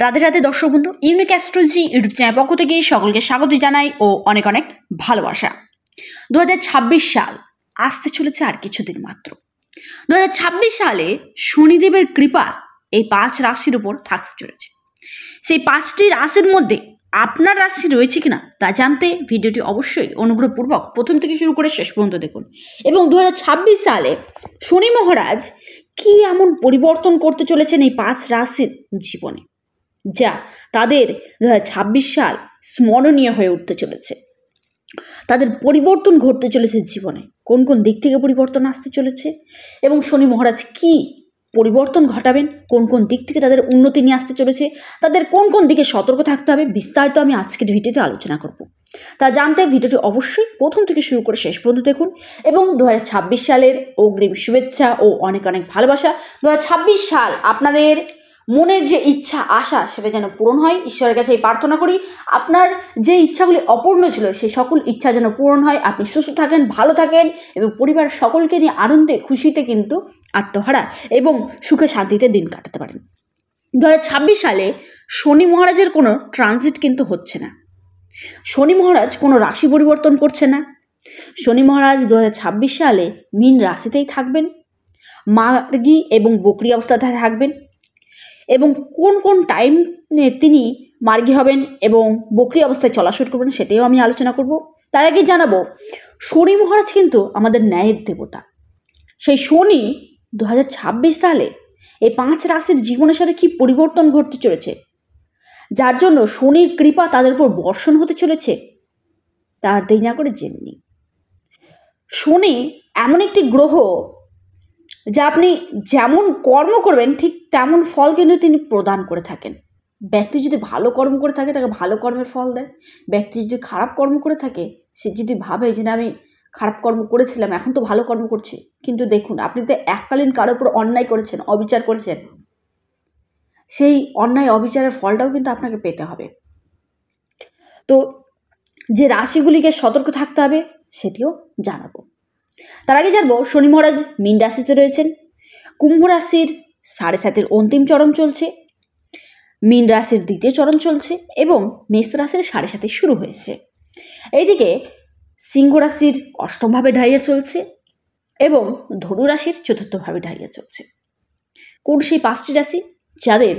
রাধে রাধে দর্শক বন্ধু, unique astrology YouTube channel পক্ষ থেকে সকলকে স্বাগত জানাই ও অনেক অনেক ভালোবাসা। 2026 সাল আসতে চলেছে আর কিছুদিন মাত্র। 2026 সালে শনিদেবের কৃপা এই 5 রাশির উপর থাকতে চলেছে। সেই 5টি রাশির মধ্যে আপনার রাশি রয়েছে কিনা তা জানতে ভিডিওটি অবশ্যই অনুগ্রহপূর্বক প্রথম থেকে শুরু করে শেষ পর্যন্ত দেখুন। এবং 2026 সালে শনি মহারাজ কি এমন পরিবর্তন করতে চলেছেন এই 5 রাশির জীবনে, যা তাদের 2026 সাল স্মরণীয় হয়ে উঠতে চলেছে। তাদের পরিবর্তন ঘটতে চলেছে জীবনে, কোন কোন দিক থেকে পরিবর্তন আসতে চলেছে এবং শনি মহারাজ কি পরিবর্তন ঘটাবেন, কোন কোন দিক থেকে তাদের উন্নতি নিয়ে আসতে চলেছে, তাদের কোন কোন দিকে সতর্ক থাকতে হবে, বিস্তারিত আমি আজকের ভিডিওতে আলোচনা করব। তা জানতে ভিডিওটি অবশ্যই প্রথম থেকে শুরু করে শেষ পর্যন্ত দেখুন এবং 2026 সালের অগ্রিম শুভেচ্ছা ও অনেক অনেক ভালোবাসা। 2026 সাল আপনাদের মনের যে ইচ্ছা আশা সেটা যেন পূরণ হয়, ঈশ্বরের কাছে এই প্রার্থনা করি। আপনার যে ইচ্ছাগুলি অপূর্ণ ছিল সেই সকল ইচ্ছা যেন পূরণ হয়, আপনি সুস্থ থাকেন, ভালো থাকেন এবং পরিবারের সকলকে নিয়ে আনন্দে খুশিতে কিন্তু আত্মহারা এবং সুখে শান্তিতে দিন কাটাতে পারেন। 2026 সালে শনি মহারাজের কোনো ট্রানজিট কিন্তু হচ্ছে না। শনি মহারাজ কোনো রাশি পরিবর্তন করছে না। শনি মহারাজ 2026 সালে মীন রাশিতেই থাকবেন, মার্গী এবং বকরি অবস্থাতে থাকবেন এবং কোন কোন টাইমে তিনি মার্গী হবেন এবং বকরি অবস্থায় চলা শুরু করবেন সেটাও আমি আলোচনা করব। তার আগে জানাবো, শনি মহারাজ কিন্তু আমাদের ন্যায়ের দেবতা। সেই শনি 2026 সালে এই 5 রাশির জীবনের সাথে কী পরিবর্তন ঘটতে চলেছে, যার জন্য শনির কৃপা তাদের উপর বর্ষণ হতে চলেছে, তার দেরি না করে জেনে নিই। শনি এমন একটি গ্রহ যা আপনি যেমন কর্ম করবেন ঠিক তেমন ফল কিন্তু তিনি প্রদান করে থাকেন। ব্যক্তি যদি ভালো কর্ম করে থাকে তাকে ভালো কর্মের ফল দেয়, ব্যক্তি যদি খারাপ কর্ম করে থাকে সে যদি ভাবে যে না আমি খারাপ কর্ম করেছিলাম এখন তো ভালো কর্ম করছি, কিন্তু দেখুন আপনি তো এককালীন কারোর উপর অন্যায় করেছেন, অবিচার করেছেন, সেই অন্যায় অবিচারের ফলটাও কিন্তু আপনাকে পেতে হবে। তো যে রাশিগুলিকে সতর্ক থাকতে হবে সেটিও জানাবো। তার আগে জানবো, শনি মহারাজ মীন রাশিতে রয়েছেন, কুম্ভ রাশির 7.5 অন্তিম চরণ চলছে, মীন রাশির 2য় চরণ চলছে এবং মেষ রাশির 7.5 শুরু হয়েছে। এইদিকে সিংহ রাশির 8ম ভাবে ঢাইয়া চলছে এবং ধনু রাশির 4র্থ ভাবে ঢাইয়া চলছে। কোন সেই 5টি রাশি যাদের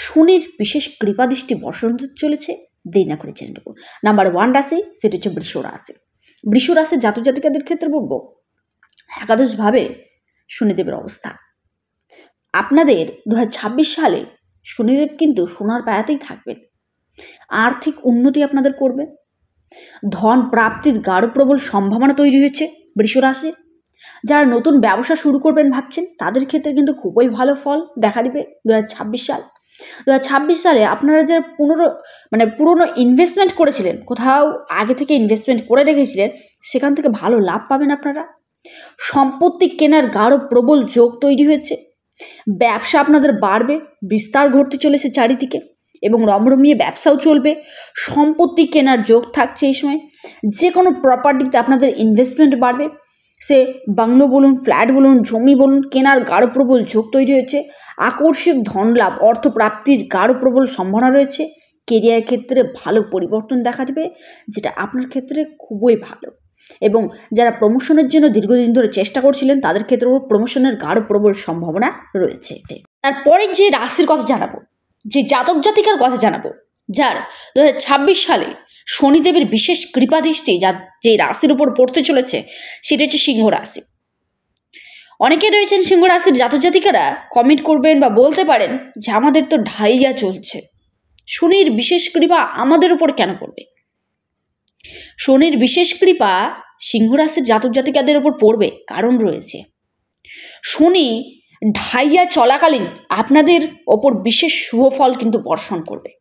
শনির বিশেষ কৃপাদৃষ্টি বর্ষণ চলেছে, দেরি না করে জেনে নেব। নাম্বার 1 রাশি, সেটি হচ্ছে বৃষ রাশি। বৃষ রাশির জাতক জাতিকাদের ক্ষেত্রে বলবো, একাদশভাবে শনিদেবের অবস্থা। আপনাদের 2026 সালে শনিদেব কিন্তু সোনার পায়াতেই থাকবেন, আর্থিক উন্নতি আপনাদের করবে, ধন প্রাপ্তির গাঢ় প্রবল সম্ভাবনা তৈরি হয়েছে। বৃষ রাশি যারা নতুন ব্যবসা শুরু করবেন ভাবছেন তাদের ক্ষেত্রে কিন্তু খুবই ভালো ফল দেখা দিবে 2026 সাল। 2026 সালে আপনারা যারা পুরনো ইনভেস্টমেন্ট করেছিলেন, কোথাও আগে থেকে ইনভেস্টমেন্ট করে রেখেছিলেন, সেখান থেকে ভালো লাভ পাবেন আপনারা। সম্পত্তি কেনার গাঢ় প্রবল যোগ তৈরি হয়েছে, ব্যবসা আপনাদের বাড়বে, বিস্তার ঘটতে চলেছে চারিদিকে এবং রমরমিয়ে ব্যবসাও চলবে। সম্পত্তি কেনার যোগ থাকছে এই সময়, যে কোনো প্রপার্টিতে আপনাদের ইনভেস্টমেন্ট বাড়বে, সে বাংলো বলুন, ফ্ল্যাট বলুন, জমি বলুন, কেনার গাঢ় প্রবল যোগ তৈরি হয়েছে। আকস্মিক ধনলাভ, অর্থপ্রাপ্তির গাঢ় প্রবল সম্ভাবনা রয়েছে। কেরিয়ার ক্ষেত্রে ভালো পরিবর্তন দেখা দেবে, যেটা আপনার ক্ষেত্রে খুবই ভালো। এবং যারা প্রমোশনের জন্য দীর্ঘদিন ধরে চেষ্টা করছিলেন তাদের ক্ষেত্রেও প্রমোশনের গাঢ় প্রবল সম্ভাবনা রয়েছে। তারপরে যে রাশির কথা জানাবো, যে জাতক জাতিকার কথা জানাবো, যার 2026 সালে শনিদেবের বিশেষ কৃপাদৃষ্টি যে রাশির উপর পড়তে চলেছে, সেটা হচ্ছে সিংহ রাশি। অনেকে রয়েছেন সিংহ রাশির জাতক জাতিকারা, কমেন্ট করবেন বা বলতে পারেন যে আমাদের তো ঢাইয়া চলছে, শনির বিশেষ কৃপা আমাদের উপর কেন পড়বে? শনির বিশেষ কৃপা সিংহ রাশির জাতক জাতিকাদের উপর পড়বে, কারণ রয়েছে। শনি ঢাইয়া চলাকালীন আপনাদের ওপর বিশেষ শুভ ফল কিন্তু বর্ষণ করবে,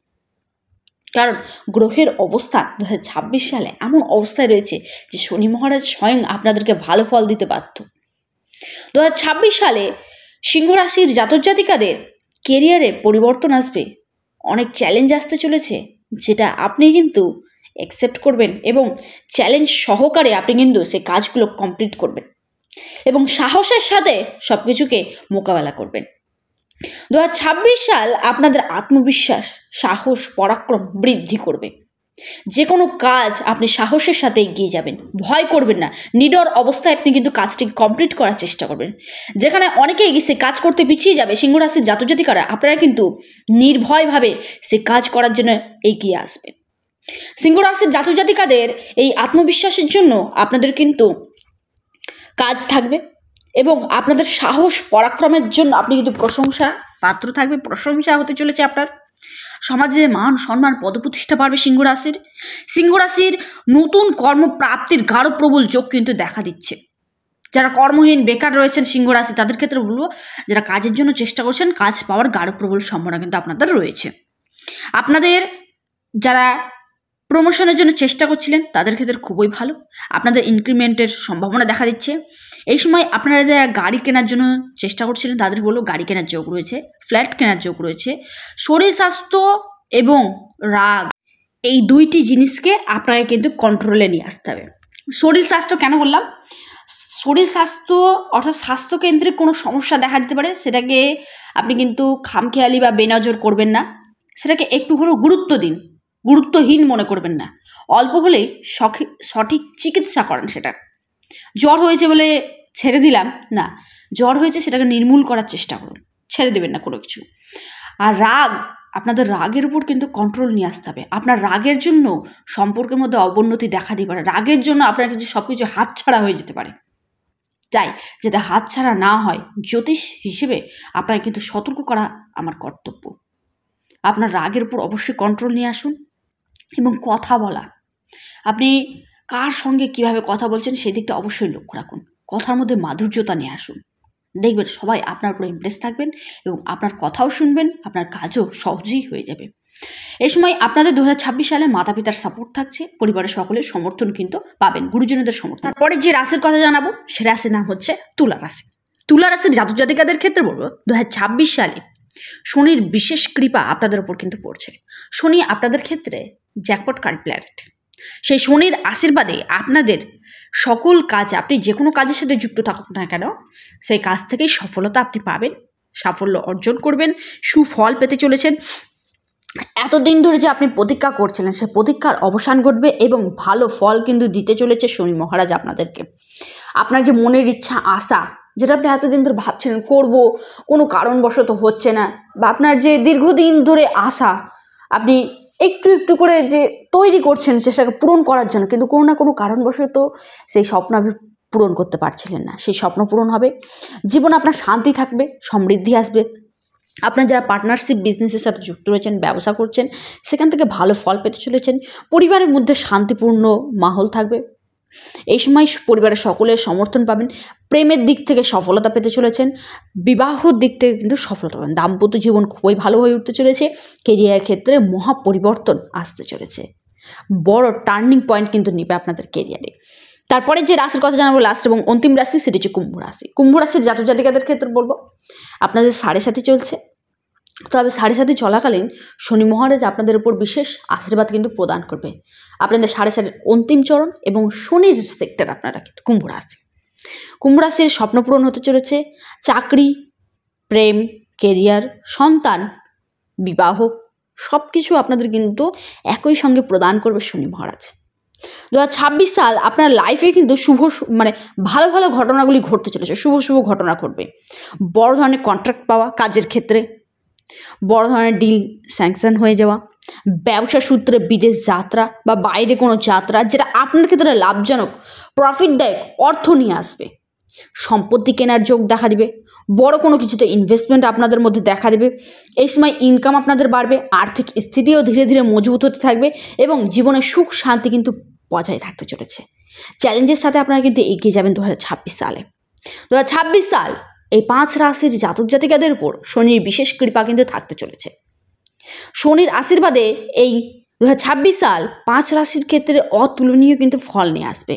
কারণ গ্রহের অবস্থান 2026 সালে এমন অবস্থায় রয়েছে যে শনি মহারাজ স্বয়ং আপনাদেরকে ভালো ফল দিতে বাধ্য। 2026 সালে সিংহ রাশির জাতক জাতিকাদের কেরিয়ারে পরিবর্তন আসবে, অনেক চ্যালেঞ্জ আসতে চলেছে, যেটা আপনি কিন্তু অ্যাকসেপ্ট করবেন এবং চ্যালেঞ্জ সহকারে আপনি কিন্তু সেই কাজগুলো কমপ্লিট করবেন এবং সাহসের সাথে সব কিছুকে মোকাবেলা করবেন। 2026 সাল আপনাদের আত্মবিশ্বাস, সাহস, পরাক্রম বৃদ্ধি করবে। যে কোনো কাজ আপনি সাহসের সাথে এগিয়ে যাবেন, ভয় করবেন না। নিডর অবস্থায় আপনি কিন্তু কাজটি কমপ্লিট করার চেষ্টা করবেন। যেখানে অনেকে সে কাজ করতে পিছিয়ে যাবে, সিংহ রাশির জাতক জাতিকারা আপনারা কিন্তু নির্ভয়ভাবে সে কাজ করার জন্য এগিয়ে আসবেন। সিংহ রাশির জাতক জাতিকাদের এই আত্মবিশ্বাসের জন্য আপনাদের কিন্তু কাজ থাকবে এবং আপনাদের সাহস পরাক্রমের জন্য আপনি কিন্তু প্রশংসা পাত্র থাকবে, প্রশংসা হতে চলেছে আপনার। সমাজে মান সম্মান পদপ্রতিষ্ঠা পাবে সিংহ রাশির নতুন কর্মপ্রাপ্তির গাঢ় প্রবল যোগ কিন্তু দেখা দিচ্ছে। যারা কর্মহীন বেকার রয়েছেন সিংহ রাশি, তাদের ক্ষেত্রে বলবো যারা কাজের জন্য চেষ্টা করছেন, কাজ পাওয়ার গাঢ় প্রবল সম্ভাবনা কিন্তু আপনাদের রয়েছে। আপনাদের যারা প্রমোশনের জন্য চেষ্টা করছিলেন তাদের ক্ষেত্রে খুবই ভালো, আপনাদের ইনক্রিমেন্টের সম্ভাবনা দেখা দিচ্ছে। এই সময় আপনারা যারা গাড়ি কেনার জন্য চেষ্টা করছিলেন তাদের বলবো গাড়ি কেনার যোগ রয়েছে, ফ্ল্যাট কেনার যোগ রয়েছে। শরীর স্বাস্থ্য এবং রাগ এই দুইটি জিনিসকে আপনাকে কিন্তু কন্ট্রোলে নিয়ে আসতে হবে। শরীর স্বাস্থ্য কেন বললাম? শরীর স্বাস্থ্য অর্থাৎ স্বাস্থ্যকেন্দ্রিক কোনো সমস্যা দেখা দিতে পারে, সেটাকে আপনি কিন্তু খামখেয়ালি বা বেনজর করবেন না, সেটাকে একটু হলেও গুরুত্ব দিন, গুরুত্বহীন মনে করবেন না। অল্প হলেই সঠিক চিকিৎসা করেন। সেটা জ্বর হয়েছে বলে ছেড়ে দিলাম না, জ্বর হয়েছে সেটাকে নির্মূল করার চেষ্টা করুন, ছেড়ে দেবেন না কোনো কিছু। আর রাগ, আপনাদের রাগের উপর কিন্তু কন্ট্রোল নিয়ে আসতে হবে। আপনার রাগের জন্য সম্পর্কের মধ্যে অবনতি দেখা দিতে পারে, রাগের জন্য আপনার কিছু সব কিছু হাতছাড়া হয়ে যেতে পারে। তাই যাতে হাতছাড়া না হয়, জ্যোতিষ হিসেবে আপনাকে কিন্তু সতর্ক করা আমার কর্তব্য। আপনার রাগের উপর অবশ্যই কন্ট্রোল নিয়ে আসুন এবং কথা বলা, আপনি কার সঙ্গে কিভাবে কথা বলছেন সেই দিকটা অবশ্যই লক্ষ্য রাখুন। কথার মধ্যে মাধুর্যতা নিয়ে আসুন, দেখবেন সবাই আপনার উপর ইমপ্রেস থাকবেন এবং আপনার কথাও শুনবেন, আপনার কাজও সহজেই হয়ে যাবে। এই সময় আপনাদের 2026 সালে মাতা পিতার সাপোর্ট থাকছে, পরিবারের সকলের সমর্থন কিন্তু পাবেন, গুরুজনদের সমর্থন। তারপরে যে রাশির কথা জানাবো সে রাশির নাম হচ্ছে তুলা রাশি। তুলা রাশির জাতক জাতিকাদের ক্ষেত্রে বলবো 2026 সালে শনির বিশেষ কৃপা আপনাদের উপর কিন্তু পড়ছে। শনি আপনাদের ক্ষেত্রে জ্যাকপট কার্ড প্ল্যানেট। সেই শনির আশীর্বাদে আপনাদের সকল কাজ, আপনি যে কোনো কাজের সাথে যুক্ত থাকুন না কেন, সেই কাজ থেকেই সফলতা আপনি পাবেন, সাফল্য অর্জন করবেন, সুফল পেতে চলেছেন। এতদিন ধরে যে আপনি প্রতীক্ষা করছিলেন সেই প্রতীক্ষার অবসান ঘটবে এবং ভালো ফল কিন্তু দিতে চলেছে শনি মহারাজ আপনাদেরকে। আপনার যে মনের ইচ্ছা, আশা, যেটা আপনি এতদিন ধরে ভাবছিলেন করব, কোনো কারণবশত হচ্ছে না, বা আপনার যে দীর্ঘদিন ধরে আশা আপনি একটু একটু করে যে তৈরি করছেন সেটাকে পূরণ করার জন্য, কিন্তু কোনো না কোনো কারণবশত সেই স্বপ্ন আপনি পূরণ করতে পারছিলেন না, সেই স্বপ্ন পূরণ হবে। জীবনে আপনার শান্তি থাকবে, সমৃদ্ধি আসবে। আপনার যারা পার্টনারশিপ বিজনেসের সাথে যুক্ত রয়েছেন, ব্যবসা করছেন, সেখান থেকে ভালো ফল পেতে চলেছেন। পরিবারের মধ্যে শান্তিপূর্ণ মাহল থাকবে। এই সময় পরিবারের সকলের সমর্থন পাবেন। প্রেমের দিক থেকে সফলতা পেতে চলেছেন, বিবাহর দিক থেকে কিন্তু সফলতা পাবেন। দাম্পত্য জীবন খুবই ভালো হয়ে উঠতে চলেছে। কেরিয়ারের ক্ষেত্রে মহা পরিবর্তন আসতে চলেছে, বড় টার্নিং পয়েন্ট কিন্তু নেবে আপনাদের কেরিয়ারে। তারপরে যে রাশির কথা জানাবো লাস্ট এবং অন্তিম রাশি, সেটি হচ্ছে কুম্ভ রাশি। কুম্ভ রাশির জাতক জাতিকাদের ক্ষেত্রে বলবো আপনাদের 7.5 চলছে, তবে 7.5 চলাকালীন শনি মহারাজ আপনাদের উপর বিশেষ আশীর্বাদ কিন্তু প্রদান করবে। আপনাদের 7.5 অন্তিম চরণ এবং শনির সেক্টর আপনারা কিন্তু কুম্ভ রাশির স্বপ্ন পূরণ হতে চলেছে। চাকরি, প্রেম, কেরিয়ার, সন্তান, বিবাহ সব কিছু আপনাদের কিন্তু একই সঙ্গে প্রদান করবে শনি মহারাজ। 2026 সাল আপনার লাইফে কিন্তু ভালো ভালো ঘটনাগুলি ঘটতে চলেছে, শুভ ঘটনা ঘটবে। বড় ধরনের কন্ট্রাক্ট পাওয়া, কাজের ক্ষেত্রে বড় ধরনের ডিল স্যাংশন হয়ে যাওয়া, ব্যবসা সূত্রে বিদেশ যাত্রা বা বাইরে কোনো যাত্রা যেটা আপনার ক্ষেত্রে লাভজনক, প্রফিটদায়ক অর্থ নিয়ে আসবে। সম্পত্তি কেনার যোগ দেখা দিবে, বড় কোনো কিছুতে ইনভেস্টমেন্ট আপনাদের মধ্যে দেখা দেবে। এই সময় ইনকাম আপনাদের বাড়বে, আর্থিক স্থিতিও ধীরে ধীরে মজবুত হতে থাকবে এবং জীবনে সুখ শান্তি কিন্তু বজায় থাকতে চলেছে। চ্যালেঞ্জের সাথে আপনারা কিন্তু এগিয়ে যাবেন 2026 সালে। 2026 সাল এই 5 রাশির জাতক জাতিকাদের উপর শনির বিশেষ কৃপা কিন্তু থাকতে চলেছে। শনির আশীর্বাদে এই 2026 সাল 5 রাশির ক্ষেত্রে অতুলনীয় কিন্তু ফল নিয়ে আসবে।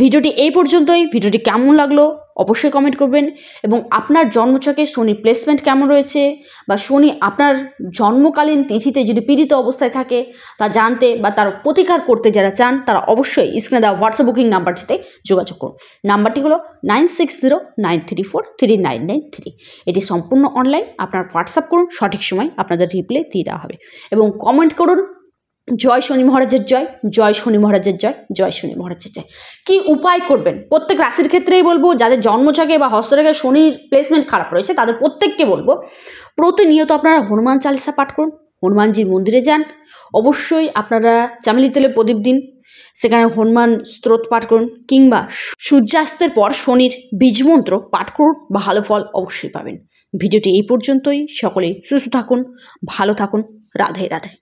ভিডিওটি এই পর্যন্তই। ভিডিওটি কেমন লাগলো অবশ্যই কমেন্ট করবেন। এবং আপনার জন্মছকে শনি প্লেসমেন্ট কেমন রয়েছে বা শনি আপনার জন্মকালীন তিথিতে যদি পীড়িত অবস্থায় থাকে তা জানতে বা তার প্রতিকার করতে যারা চান তারা অবশ্যই স্ক্রিনে দেওয়া হোয়াটসঅ্যাপ বুকিং নাম্বারটিতে যোগাযোগ করুন। নাম্বারটি হলো 9609343993। এটি সম্পূর্ণ অনলাইন। আপনার হোয়াটসঅ্যাপ করুন, সঠিক সময় আপনাদের রিপ্লাই দিয়ে দেওয়া হবে। এবং কমেন্ট করুন জয় শনি মহারাজের জয়, জয় শনি মহারাজের জয়, জয় শনি মহারাজের জয়। কী উপায় করবেন প্রত্যেক রাশির ক্ষেত্রেই বলবো, যাদের জন্মছকে বা হস্তরেখায় শনির প্লেসমেন্ট খারাপ রয়েছে তাদের প্রত্যেককে বলবো প্রতিনিয়ত আপনারা হনুমান চালিসা পাঠ করুন, হনুমানজির মন্দিরে যান, অবশ্যই আপনারা চামেলি তেলে প্রদীপ দিন, সেখানে হনুমান স্তোত্র পাঠ করুন, কিংবা সূর্যাস্তের পর শনির বীজমন্ত্র পাঠ করুন, ভালো ফল অবশ্যই পাবেন। ভিডিওটি এই পর্যন্তই। সকলেই সুস্থ থাকুন, ভালো থাকুন। রাধে রাধে।